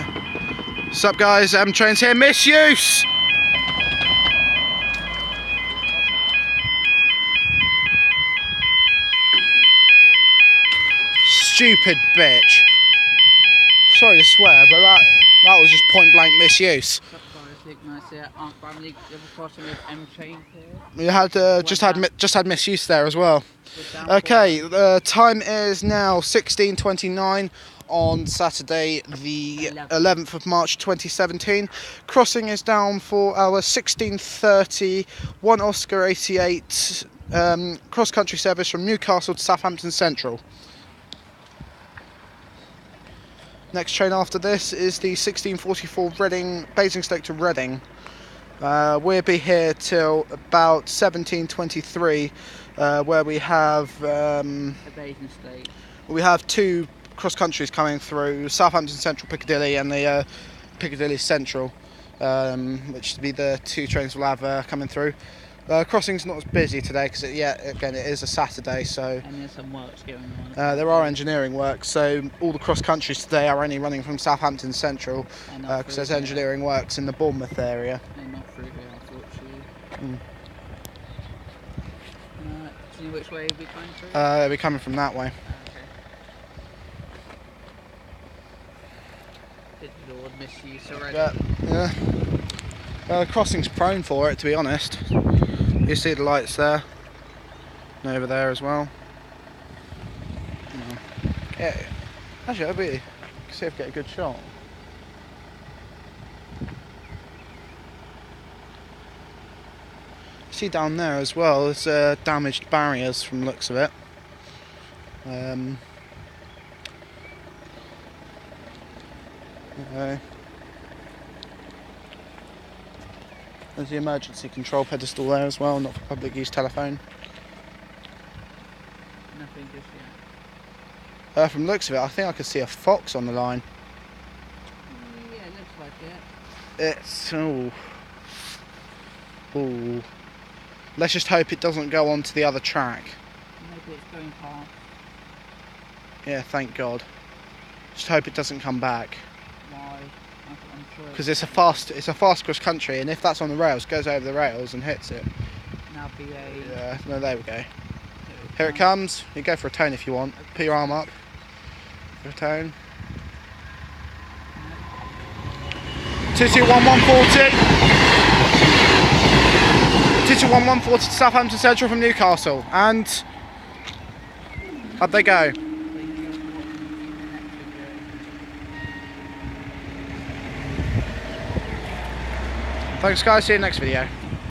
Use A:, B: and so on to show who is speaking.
A: What's up, guys? Trains here. Misuse! Stupid bitch. Sorry to swear, but that was just point blank misuse.
B: Bramley, crossing with trains here.
A: We had just had misuse there as well. Okay, the time is now 16:29 on Saturday, the 11th of March 2017. Crossing is down for our 16:30 1 Oscar 88 cross country service from Newcastle to Southampton Central. Next train after this is the 16:44 Reading, Basingstoke to Reading. We'll be here till about 17:23, where we have two cross countries coming through: Southampton Central Piccadilly and the Piccadilly Central, which will be the two trains we'll have coming through. Crossing's not as busy today because again it is a Saturday, so
B: and there's some works going on.
A: there are engineering works, so all the cross countries today are only running from Southampton Central because there's engineering works in the Bournemouth area.
B: And not through here, unfortunately. Do you know which way we'll be coming through?
A: They'll be coming from that way.
B: Good Lord, misuse already.
A: Yeah. Crossing's prone for it, to be honest. You see the lights there, and over there as well. Yeah, actually, I'll see if I get a good shot. See down there as well, there's damaged barriers from the looks of it. There's the emergency control pedestal there as well, not for public use telephone.
B: Nothing just yet.
A: From the looks of it, I think I could see a fox on the line.
B: Yeah, it looks like it.
A: It's... Ooh. Let's just hope it doesn't go onto the other track.
B: Maybe it's going past.
A: Yeah, thank God. Just hope it doesn't come back.
B: Why? I'm sure.
A: Because it's a fast cross country, and if that's on the rails, goes over the rails and hits it.
B: Now BA.
A: Yeah, no, there we go. Here it comes. You go for a tone if you want. Put your arm up. For a tone. 221140. 221140 to Southampton Central from Newcastle, and up they go. Thanks guys, see you in the next video.